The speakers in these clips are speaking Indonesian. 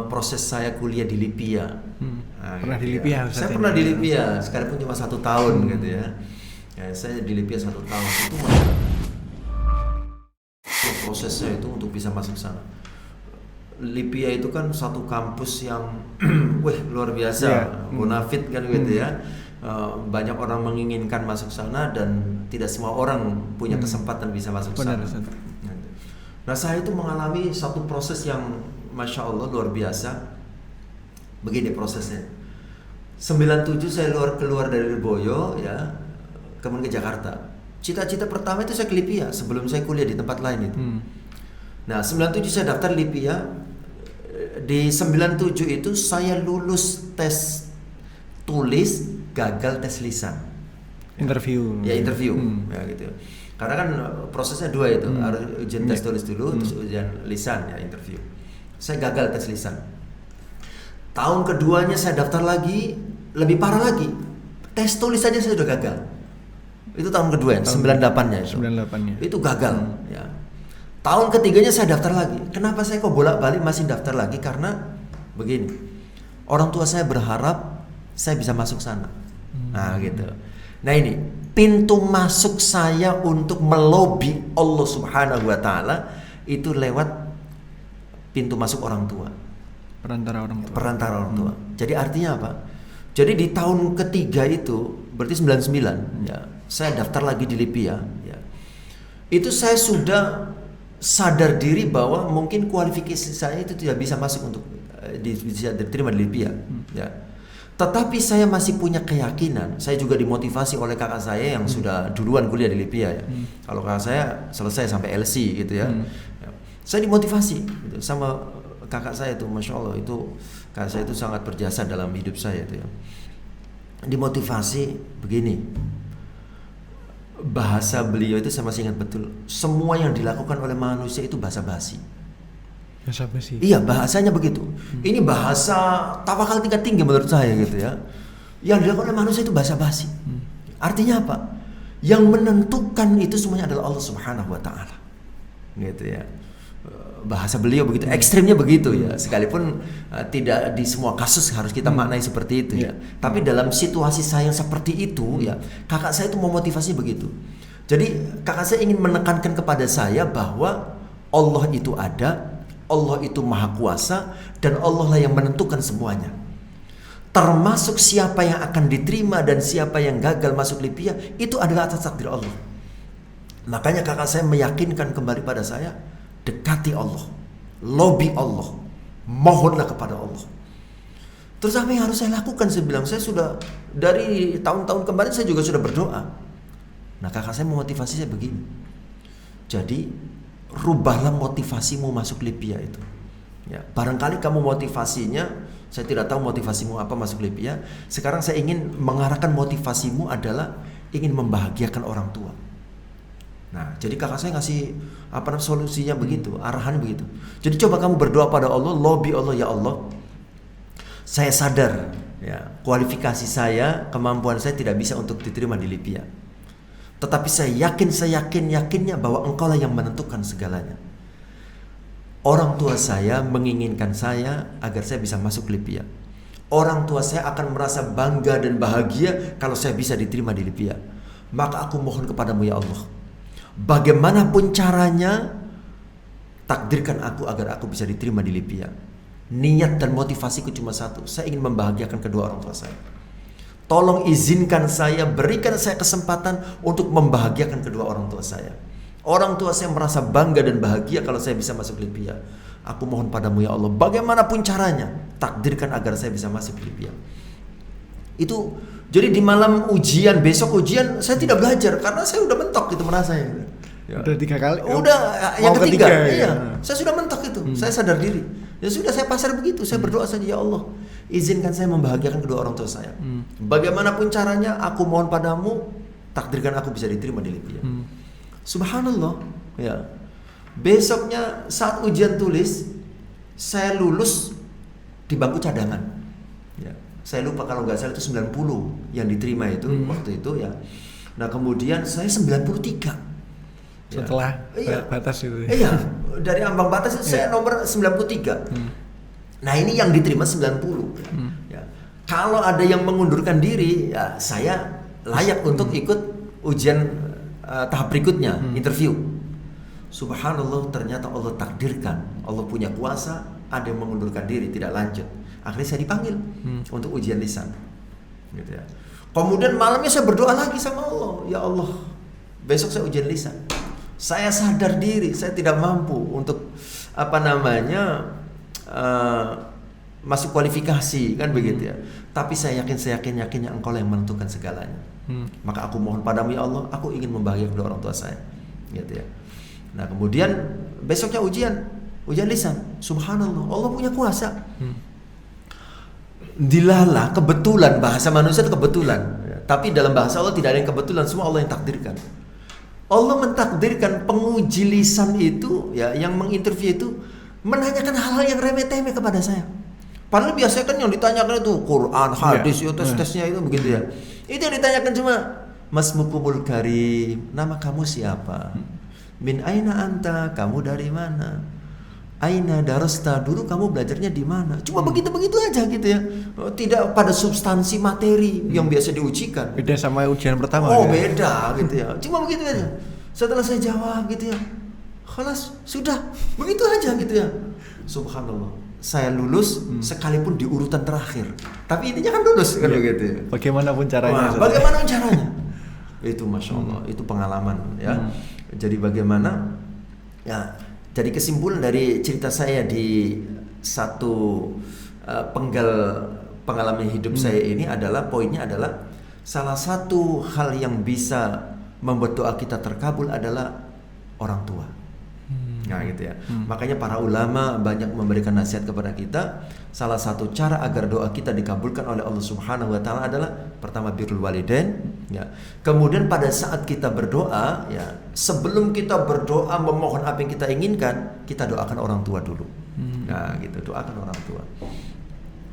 proses saya kuliah di Libya. Pernah gitu di Libya? ya. Saya pernah di Libya, sekalipun cuma 1 tahun gitu ya. Saya di Libya 1 tahun itu prosesnya itu untuk bisa masuk sana. Libya itu kan satu kampus yang luar biasa, bonafit kan gitu ya. Banyak orang menginginkan masuk sana dan tidak semua orang punya kesempatan bisa masuk sana. Nah, saya itu mengalami satu proses yang Masya Allah luar biasa. Begini prosesnya. 97 saya keluar dari Lirboyo ya, kemudian ke Jakarta. Cita-cita pertama itu saya ke Libya sebelum saya kuliah di tempat lain itu. Nah, 97 saya daftar Libya. Di 97 itu saya lulus tes tulis, gagal tes lisan. Interview. Ya gitu. Karena kan prosesnya 2 itu, harus ujian tes tulis dulu, terus ujian lisan ya, interview. Saya gagal tes lisan. Tahun keduanya saya daftar lagi, lebih parah lagi. Tes tulis saja saya sudah gagal. Itu tahun kedua ya, 98-nya itu. 98-nya. Itu gagal ya. Tahun ketiganya saya daftar lagi. Kenapa saya kok bolak-balik masih daftar lagi? Karena begini. Orang tua saya berharap saya bisa masuk sana. Nah, gitu. Nah, ini pintu masuk saya untuk melobi Allah Subhanahu wa taala itu lewat pintu masuk orang tua. Perantara orang tua. Jadi artinya apa? Jadi di tahun ketiga itu, berarti 99 ya. Saya daftar lagi di Libya ya. Itu saya sudah sadar diri bahwa mungkin kualifikasi saya itu tidak bisa masuk untuk bisa diterima di Libya ya. Tetapi saya masih punya keyakinan. Saya juga dimotivasi oleh kakak saya yang sudah duluan kuliah di Libya ya. Kalau kakak saya selesai sampai LC gitu ya. Saya dimotivasi gitu, sama kakak saya itu, Masya Allah, itu kakak saya itu sangat berjasa dalam hidup saya itu ya. Dimotivasi begini. Bahasa beliau itu saya masih ingat betul. Semua yang dilakukan oleh manusia itu bahasa basi. Bahasa basi. Iya, bahasanya begitu. Ini bahasa tawakal tingkat tinggi menurut saya gitu ya. Yang dilakukan oleh manusia itu bahasa basi. Artinya apa? Yang menentukan itu semuanya adalah Allah Subhanahu wa taala. Gitu ya. Bahasa beliau begitu, ekstrimnya begitu ya. Sekalipun tidak di semua kasus harus kita maknai seperti itu ya. Tapi dalam situasi saya yang seperti itu ya, kakak saya itu memotivasi begitu. Jadi kakak saya ingin menekankan kepada saya bahwa Allah itu ada, Allah itu maha kuasa, dan Allah lah yang menentukan semuanya. Termasuk siapa yang akan diterima dan siapa yang gagal masuk Libya, itu adalah atas takdir Allah. Makanya kakak saya meyakinkan kembali pada saya, dekati Allah, lobby Allah, mohonlah kepada Allah. Terus apa yang harus saya lakukan? Saya bilang, saya sudah dari tahun-tahun kemarin saya juga sudah berdoa. Nah, kakak saya memotivasi saya begini. Jadi, rubahlah motivasimu masuk Libya itu. Ya, barangkali kamu motivasinya, saya tidak tahu motivasimu apa masuk Libya. Sekarang saya ingin mengarahkan motivasimu adalah ingin membahagiakan orang tua. Nah, jadi kakak saya ngasih solusinya begitu, arahannya begitu. Jadi coba kamu berdoa pada Allah, lobby Allah, ya Allah. Saya sadar ya, kualifikasi saya, kemampuan saya tidak bisa untuk diterima di Libya. Tetapi saya yakinnya bahwa Engkau lah yang menentukan segalanya. Orang tua saya menginginkan saya agar saya bisa masuk Libya. Orang tua saya akan merasa bangga dan bahagia kalau saya bisa diterima di Libya. Maka aku mohon kepadamu ya Allah, bagaimanapun caranya, takdirkan aku agar aku bisa diterima di Libya. Niat dan motivasiku cuma satu, saya ingin membahagiakan kedua orang tua saya. Tolong izinkan saya, berikan saya kesempatan untuk membahagiakan kedua orang tua saya. Orang tua saya merasa bangga dan bahagia kalau saya bisa masuk Libya. Aku mohon padamu ya Allah, bagaimanapun caranya, takdirkan agar saya bisa masuk Libya. Itu, jadi di malam ujian, besok ujian, saya tidak belajar karena saya udah mentok gitu merasanya. Ya. Udah 3 kali. Udah yang ketiga iya. Ya. Saya sudah mentok itu. Saya sadar diri. Ya sudah, saya pasrah begitu. Saya berdoa saja, ya Allah, izinkan saya membahagiakan kedua orang tua saya. Bagaimanapun caranya, aku mohon padamu, takdirkan aku bisa diterima di Libya. Subhanallah. Ya. Besoknya saat ujian tulis, saya lulus di bangku cadangan. Ya. Saya lupa kalau nggak salah itu 90 yang diterima itu waktu itu ya. Nah kemudian saya 93. Setelah batas itu. Iya, dari ambang batas itu saya nomor 93. Nah ini yang diterima 90. Ya. Kalau ada yang mengundurkan diri, ya saya layak untuk ikut ujian tahap berikutnya, interview. Subhanallah, ternyata Allah takdirkan, Allah punya kuasa, ada yang mengundurkan diri, tidak lanjut. Akhirnya saya dipanggil untuk ujian lisan, gitu ya. Kemudian malamnya saya berdoa lagi sama Allah, ya Allah, besok saya ujian lisan. Saya sadar diri, saya tidak mampu untuk masuk kualifikasi, kan begitu ya. Tapi saya yakinnya Engkau yang menentukan segalanya. Maka aku mohon padamu ya Allah, aku ingin membahagiakan kedua orang tua saya, gitu ya. Nah kemudian besoknya ujian lisan. Subhanallah, Allah punya kuasa. Dilala, kebetulan, bahasa manusia itu kebetulan, tapi dalam bahasa Allah tidak ada yang kebetulan, semua Allah yang takdirkan. Allah mentakdirkan penguji lisan itu, ya, yang menginterview itu menanyakan hal-hal yang remeh-temeh kepada saya. Padahal biasanya kan yang ditanyakan itu Quran, hadis, tes-tesnya itu begitu ya. Itu yang ditanyakan cuma Masmukumul Karim, nama kamu siapa? Min aina anta, kamu dari mana? Aina darasta, dulu kamu belajarnya di mana? Cuma begitu-begitu aja gitu ya. Tidak pada substansi materi yang biasa diujikan. Beda sama ujian pertama. Oh, ya? Beda gitu ya. Cuma begitu aja. Setelah saya jawab gitu ya, khalas, sudah. Begitu aja gitu ya. Subhanallah. Saya lulus sekalipun di urutan terakhir. Tapi intinya kan lulus kan begitu ya. Bagaimanapun caranya. Bagaimanapun caranya. Itu Masya Allah, itu pengalaman ya. Jadi bagaimana ya. Jadi kesimpulan dari cerita saya di satu penggal pengalaman hidup saya ini adalah, poinnya adalah salah satu hal yang bisa membuat doa kita terkabul adalah orang tua. Nah gitu ya. Makanya para ulama banyak memberikan nasihat kepada kita. Salah satu cara agar doa kita dikabulkan oleh Allah Subhanahu wa taala adalah pertama birrul walidain, ya. Kemudian pada saat kita berdoa, ya, sebelum kita berdoa memohon apa yang kita inginkan, kita doakan orang tua dulu. Nah, gitu, doakan orang tua.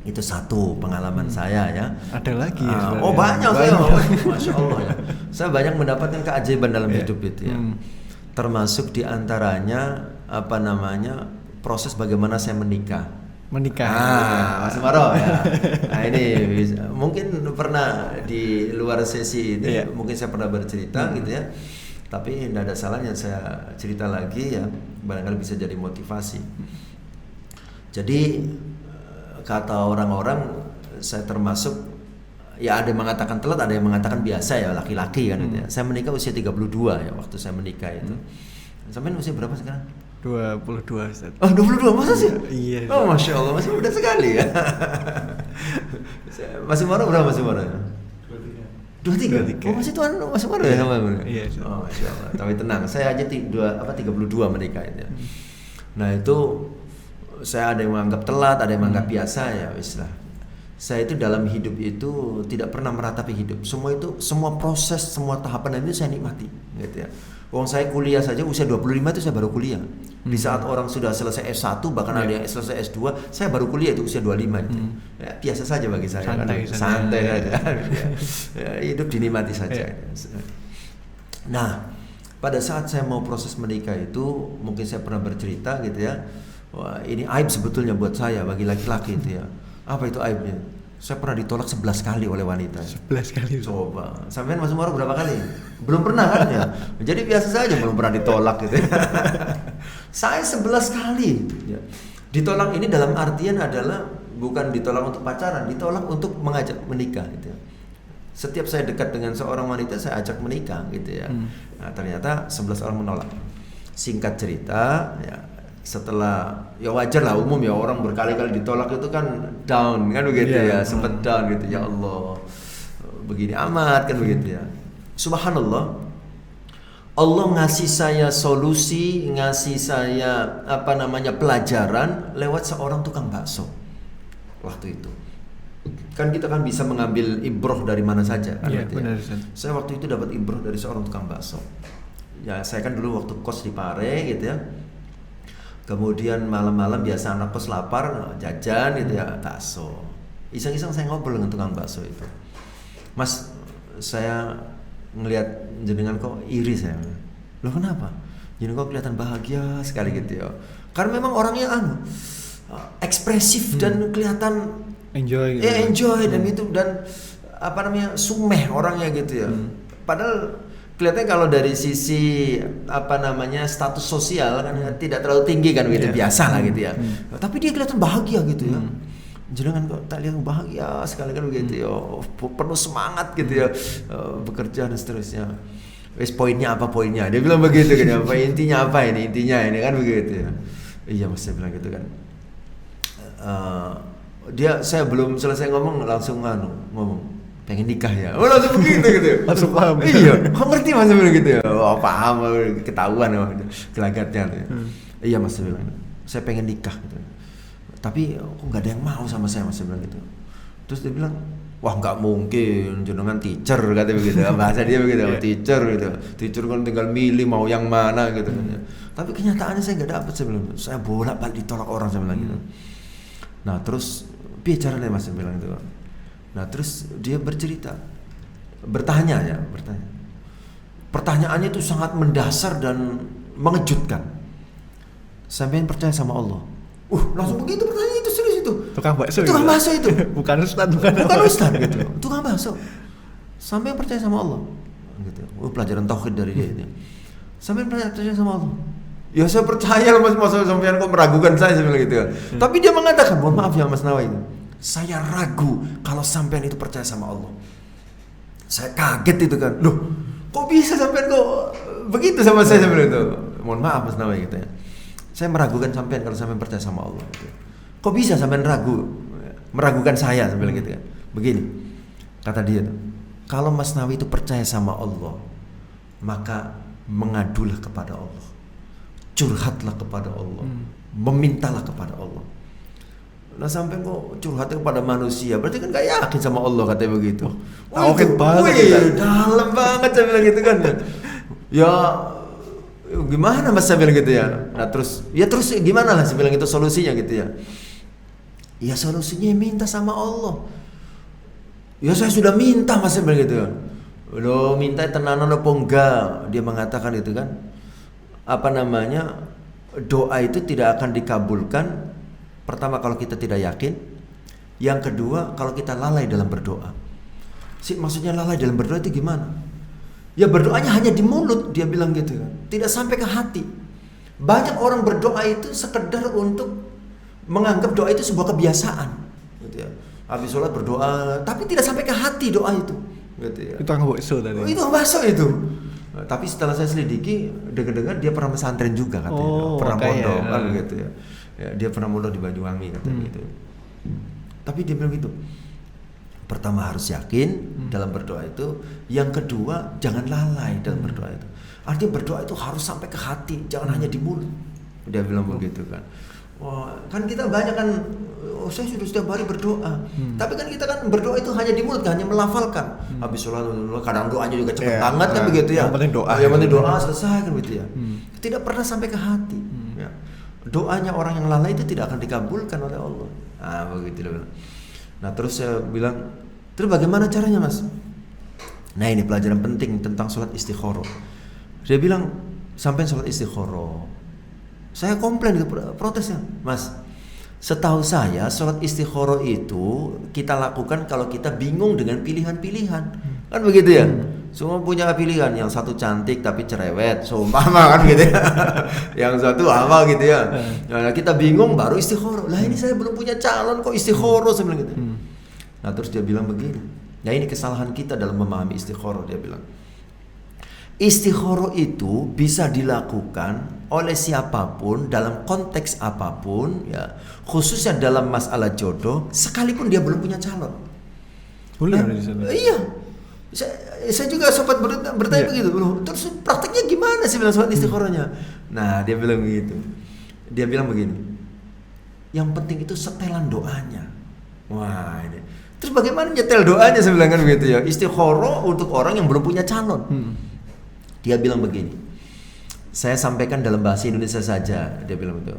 Itu satu pengalaman saya ya. Ada lagi ya? Oh banyak. Saya, Masya Allah ya. Saya banyak mendapatkan keajaiban dalam hidup itu ya. Termasuk diantaranya proses bagaimana saya menikah. Mas Maro ya. Nah ini mungkin pernah di luar sesi ini, mungkin saya pernah bercerita gitu ya. Tapi tidak ada salahnya saya cerita lagi ya, barangkali bisa jadi motivasi. Jadi kata orang-orang saya termasuk, ya ada yang mengatakan telat, ada yang mengatakan biasa ya, laki-laki kan gitu ya. Saya menikah usia 32 ya waktu saya menikah itu. Sampai usia berapa sekarang? 22 Ustaz. Oh 22, masa sih? Iya. Oh Masya Allah, masih muda sekali ya. Masih Maro berapa Masih Maro? 23. Oh masih tuan Masih Maro ya sama. Iya. Oh Masya Allah. Tapi tenang, saya aja 32 menikah itu. Nah itu saya ada yang menganggap telat, ada yang menganggap biasa ya wis lah. Saya itu dalam hidup itu tidak pernah meratapi hidup. Semua proses, semua tahapan itu saya nikmati, gitu ya. Wong saya kuliah saja usia 25 itu saya baru kuliah. Di saat orang sudah selesai S1, bahkan ada yang selesai S2, saya baru kuliah itu usia 25 itu. Ya, biasa saja bagi saya. Santai saja. Ya, hidup dinikmati saja. Nah, pada saat saya mau proses menikah itu, mungkin saya pernah bercerita gitu ya. Wah, ini aib sebetulnya buat saya bagi laki-laki itu ya. Apa itu aibnya? Saya pernah ditolak 11 kali oleh wanita. 11 kali. Coba. Sampean Mas Umar berapa kali? Belum pernah kan ya? Jadi biasa saja belum pernah ditolak gitu. Saya 11 kali. Ya. Ditolak ini dalam artian adalah bukan ditolak untuk pacaran, ditolak untuk mengajak menikah gitu ya. Setiap saya dekat dengan seorang wanita saya ajak menikah gitu ya. Nah, ternyata 11 orang menolak. Singkat cerita ya, setelah ya wajar lah, umum ya, orang berkali-kali ditolak itu kan down kan begitu ya, sempat down gitu, ya Allah begini amat kan begitu ya. Subhanallah, Allah ngasih saya solusi, ngasih saya pelajaran lewat seorang tukang bakso waktu itu. Kan kita kan bisa mengambil ibroh dari mana saja kan gitu ya. Saya waktu itu dapat ibroh dari seorang tukang bakso. Ya saya kan dulu waktu kos di Pare gitu ya. Kemudian malam-malam biasa anak kos lapar, jajan gitu ya, bakso. Iseng-iseng saya ngobrol dengan tukang bakso itu. Mas, saya ngelihat jenengan kok iri saya. Loh kenapa? Jenengan kok kelihatan bahagia sekali gitu ya. Karena memang orangnya ekspresif dan kelihatan Enjoy gitu. enjoy dan itu dan sumeh orangnya gitu ya. Padahal kelihatannya kalau dari sisi status sosial kan tidak terlalu tinggi kan gitu, biasa lah gitu ya. Tapi dia kelihatan bahagia gitu ya. Jangan kok tak lihat bahagia sekali kan begitu ya, penuh semangat gitu ya, bekerja dan seterusnya. Wes poinnya apa poinnya? Dia bilang begitu kan, apa intinya ini kan begitu ya. Iya Mas, saya bilang gitu kan. Saya belum selesai ngomong langsung ngomong pengen nikah ya. Oh langsung begitu gitu. Langsung paham. Iya, kok ngerti Mas bilang gitu ya. Oh paham, ketahuan gelagatnya tuh. Iya Mas bilang, saya pengen nikah gitu. Tapi kok nggak ada yang mau sama saya Mas bilang gitu. Terus dia bilang, wah nggak mungkin, jenengan teacher kata begitu. Bahasa dia begitu, teacher gitu. Teacher kan tinggal milih mau yang mana gitu kan. Tapi kenyataannya saya nggak dapet, saya bilang. Saya bolak-balik ditolak orang, saya bilang gitu. Nah terus bicara deh Mas bilang gitu. Nah terus dia bertanya. Pertanyaannya itu sangat mendasar dan mengejutkan. Sampean percaya sama Allah? Langsung begitu pertanyaan itu, serius itu. Tukang bakso itu. Bukan ustad gitu. Tukang bakso. Sampean percaya sama Allah? Gitu. Pelajaran tauhid dari dia itu. Sampean percaya sama Allah? Ya saya percaya Mas sampean kok meragukan saya bilang gitu. Tapi dia mengatakan, mohon maaf ya Mas Nawawi, saya ragu kalau sampean itu percaya sama Allah. Saya kaget itu kan. Loh, kok bisa sampean kok begitu sama saya bilang itu. Mohon maaf Mas Nawawi gitu ya. Saya meragukan sampean kalau sampean percaya sama Allah gitu. Kok bisa sampean meragukan saya bilang gitu kan. Begini. Kata dia tuh, kalau Mas Nawawi itu percaya sama Allah, maka mengadulah kepada Allah. Curhatlah kepada Allah, memintalah kepada Allah. Nah sampai kok curhatnya kepada manusia, berarti kan gak yakin sama Allah katanya begitu. Tauhid banget, dalam banget saya bilang gitu kan. Ya gimana Mas saya bilang gitu ya. Nah terus gimana lah saya bilang itu solusinya gitu ya. Ya solusinya minta sama Allah. Ya saya sudah minta Mas saya bilang gitu ya. Udah minta tenanan apa enggak? Dia mengatakan itu kan. Doa itu tidak akan dikabulkan. Pertama kalau kita tidak yakin. Yang kedua kalau kita lalai dalam berdoa. Maksudnya lalai dalam berdoa itu gimana? Ya berdoanya hanya di mulut, dia bilang gitu kan. Tidak sampai ke hati. Banyak orang berdoa itu sekedar untuk menganggap doa itu sebuah kebiasaan gitu ya. Habis sholat berdoa, tapi tidak sampai ke hati doa itu gitu ya. Itu tukang bakso tadi. Itu bakso itu. Tapi setelah saya selidiki, dengar-dengar dia pernah pesantren juga katanya, pernah mondok kan gitu ya. Dia pernah mondok di Banyuwangi katanya gitu. Tapi dia bilang gitu. Pertama harus yakin dalam berdoa itu, yang kedua jangan lalai dalam berdoa itu. Artinya berdoa itu harus sampai ke hati, jangan hanya di mulut. Dia bilang begitu kan. Wah, kan kita banyak kan, saya sudah setiap hari berdoa. Tapi kan kita kan berdoa itu hanya di mulut, hanya melafalkan. Habis sholat, kadang doanya juga cepat banget kan begitu ya. Yang penting doa. Yang penting doa selesai kan begitu ya. Tidak pernah sampai ke hati. Ya. Doanya orang yang lalai itu tidak akan dikabulkan oleh Allah. Begitu dia bilang. Nah terus saya bilang, terus bagaimana caranya Mas? Nah ini pelajaran penting tentang sholat istikharah. Dia bilang, sampai sholat istikharah. Saya komplain itu, protesnya, Mas. Setahu saya sholat istikharah itu kita lakukan kalau kita bingung dengan pilihan-pilihan. Kan begitu ya? Semua punya pilihan, yang satu cantik tapi cerewet, seumpama kan gitu ya. Yang satu apa gitu ya. Nah, kita bingung baru istikharah. Lah ini saya belum punya calon kok istikharah, saya bilang gitu. Nah terus dia bilang begini. Nah ini kesalahan kita dalam memahami istikharah, dia bilang. Istikharah itu bisa dilakukan oleh siapapun dalam konteks apapun ya, khususnya dalam masalah jodoh, sekalipun dia belum punya calon. Boleh di sana. Iya. Saya juga sempat bertanya begitu, loh. Terus prakteknya gimana sih bilang sholat istikharahnya? Nah, dia bilang begitu. Dia bilang begini. Yang penting itu setelan doanya. Wah, ini. Terus bagaimana nyetel doanya, saya bilang kan begitu ya. Istikharah untuk orang yang belum punya calon. Dia bilang begini, saya sampaikan dalam bahasa Indonesia saja. Dia bilang itu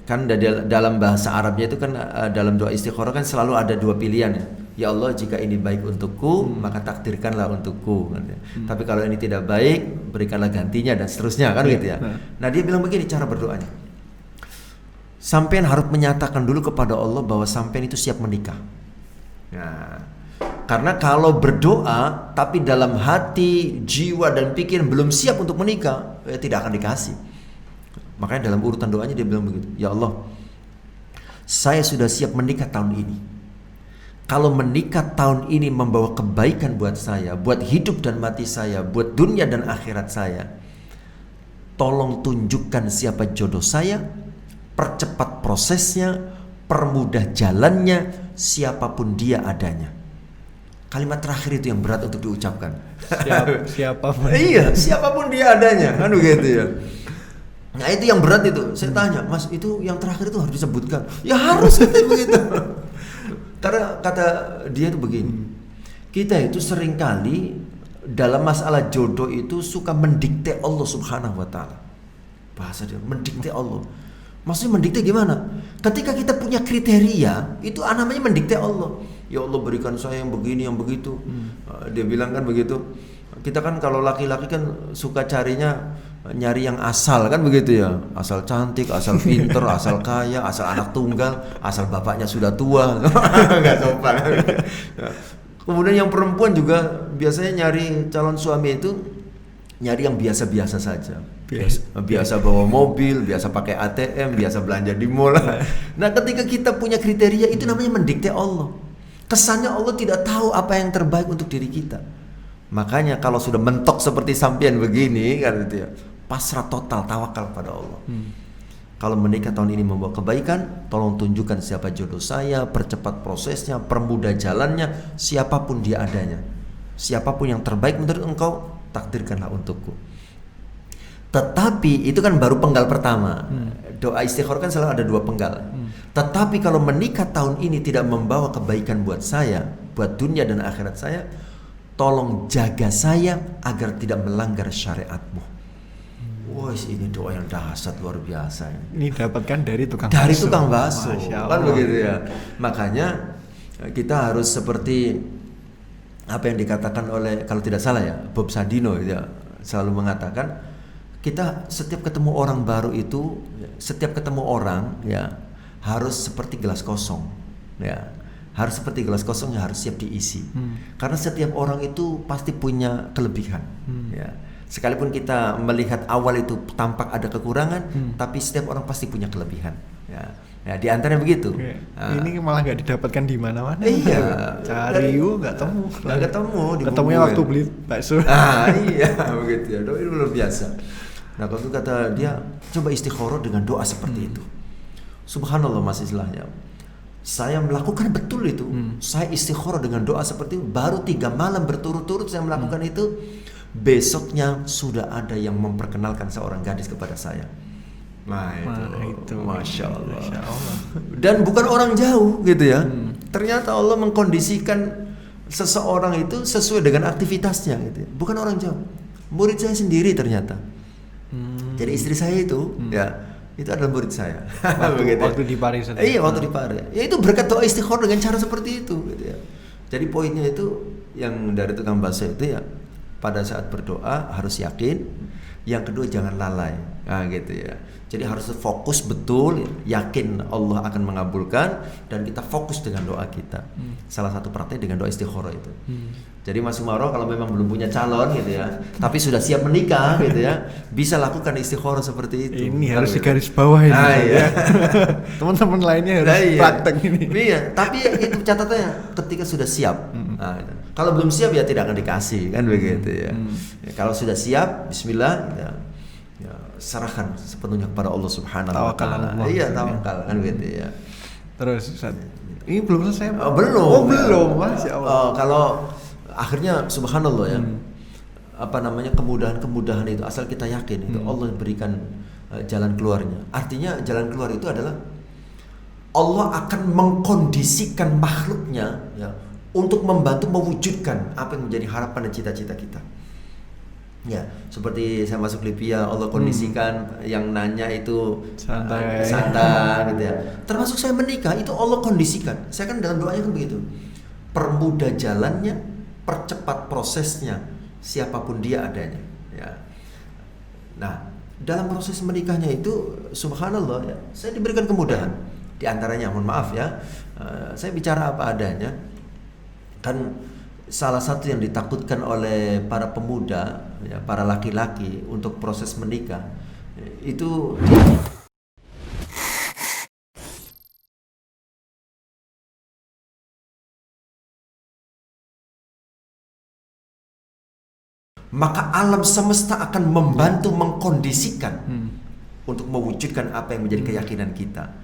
kan dalam bahasa Arabnya itu kan dalam doa istikharah kan selalu ada dua pilihan ya. Ya Allah, jika ini baik untukku maka takdirkanlah untukku kan, ya. Tapi kalau ini tidak baik berikanlah gantinya dan seterusnya kan gitu ya. Nah dia bilang begini cara berdoanya, sampean harus menyatakan dulu kepada Allah bahwa sampean itu siap menikah. Nah, karena kalau berdoa tapi dalam hati, jiwa dan pikiran belum siap untuk menikah, tidak akan dikasih. Makanya dalam urutan doanya dia bilang begitu, ya Allah, saya sudah siap menikah tahun ini. Kalau menikah tahun ini membawa kebaikan buat saya, buat hidup dan mati saya, buat dunia dan akhirat saya, tolong tunjukkan siapa jodoh saya, percepat prosesnya, permudah jalannya, siapapun dia adanya. Kalimat terakhir itu yang berat untuk diucapkan. Siapapun. Iya, siapapun dia adanya, kan begitu ya. Nah itu yang berat itu. Saya tanya, Mas, itu yang terakhir itu harus disebutkan. Ya harus begitu. Karena kata dia itu begini, kita itu seringkali dalam masalah jodoh itu suka mendikte Allah Subhanahu wa Ta'ala. Bahasa dia, mendikte Allah. Maksudnya mendikte gimana? Ketika kita punya kriteria, itu namanya mendikte Allah. Ya Allah, berikan saya yang begini, yang begitu. Dia bilang kan begitu. Kita kan kalau laki-laki kan suka carinya nyari yang asal kan begitu ya, asal cantik, asal pinter, asal kaya, asal anak tunggal, asal bapaknya sudah tua, nggak sopan. Kemudian yang perempuan juga biasanya nyari calon suami itu nyari yang biasa-biasa saja, biasa bawa mobil, biasa pakai ATM, biasa belanja di mall. Nah ketika kita punya kriteria itu namanya mendikte Allah. Kesannya Allah tidak tahu apa yang terbaik untuk diri kita. Makanya kalau sudah mentok seperti sampean begini kan gitu ya, pasrah total, tawakal pada Allah. Kalau menikah tahun ini membawa kebaikan, tolong tunjukkan siapa jodoh saya, percepat prosesnya, permudah jalannya, siapapun dia adanya. Siapapun yang terbaik menurut engkau, takdirkanlah untukku. Tetapi itu kan baru penggal pertama. Doa istikharah kan selalu ada dua penggal. Tetapi kalau menikah tahun ini tidak membawa kebaikan buat saya, buat dunia dan akhirat saya, tolong jaga saya agar tidak melanggar syariatmu. Wah, ini doa yang dahsyat luar biasa. Ini dapatkan dari tukang bakso. Kan begitu ya. Makanya kita harus seperti apa yang dikatakan oleh, kalau tidak salah ya, Bob Sadino ya, selalu mengatakan kita setiap ketemu orang baru itu, setiap ketemu orang ya harus seperti gelas kosong ya. Harus seperti gelas kosong yang harus siap diisi. Karena setiap orang itu pasti punya kelebihan. Ya. Sekalipun kita melihat awal itu tampak ada kekurangan, tapi setiap orang pasti punya kelebihan. Ya, di antaranya begitu. Ini malah nggak didapatkan di mana-mana. Iya. Cari nggak ketemu. Nggak ketemu. Ketemunya waktu beli bakso. Iya, begitu ya. Doa itu luar biasa. Nah, kalau kata dia, coba istikharah dengan doa seperti itu. Subhanallah, Mas Islahnya. Saya melakukan betul itu. Saya istikharah dengan doa seperti itu. Baru 3 malam berturut-turut saya melakukan itu. Besoknya sudah ada yang memperkenalkan seorang gadis kepada saya. Nah itu. Masya Allah. Dan bukan orang jauh gitu ya. Ternyata Allah mengkondisikan seseorang itu sesuai dengan aktivitasnya gitu ya. Bukan orang jauh. Murid saya sendiri ternyata. Jadi istri saya itu ya, itu adalah murid saya. Waktu di Paris. Iya, waktu di Paris. Ya itu berkat doa istikharah dengan cara seperti itu gitu ya. Jadi poinnya itu yang dari tukang bakso itu ya, pada saat berdoa harus yakin. Yang kedua jangan lalai. Nah gitu ya. Jadi harus fokus betul, yakin Allah akan mengabulkan, dan kita fokus dengan doa kita. Salah satu praktek dengan doa istikharah itu. Jadi Mas Umaro kalau memang belum punya calon gitu ya, tapi sudah siap menikah gitu ya, bisa lakukan istikharah seperti itu. Ini harus digaris bawah ini. Iya. Teman-teman lainnya harus praktek ini. Iya, tapi itu catatannya ketika sudah siap. Nah, kalau belum siap ya tidak akan dikasih kan begitu ya. Ya, kalau sudah siap, bismillah ya, serahkan sepenuhnya kepada Allah Subhanahu wa Ta'ala. Iya, tawakal kan gitu ya. Terus Ustaz, ini belum selesai. Belum. Belum. Masya Allah. Kalau akhirnya subhanallah ya, kemudahan-kemudahan itu asal kita yakin itu Allah berikan jalan keluarnya. Artinya jalan keluar itu adalah Allah akan mengkondisikan makhluknya ya untuk membantu mewujudkan apa yang menjadi harapan dan cita-cita kita. Ya, seperti saya masuk Libya, Allah kondisikan yang nanya itu santai gitu ya. Termasuk saya menikah itu Allah kondisikan. Saya kan dalam doanya kan begitu. Permudah jalannya, percepat prosesnya, siapapun dia adanya. Ya. Nah, dalam proses menikahnya itu subhanallah ya, saya diberikan kemudahan. Di antaranya, mohon maaf ya, saya bicara apa adanya. Kan salah satu yang ditakutkan oleh para pemuda, ya, para laki-laki untuk proses menikah itu maka alam semesta akan membantu mengkondisikan untuk mewujudkan apa yang menjadi keyakinan kita.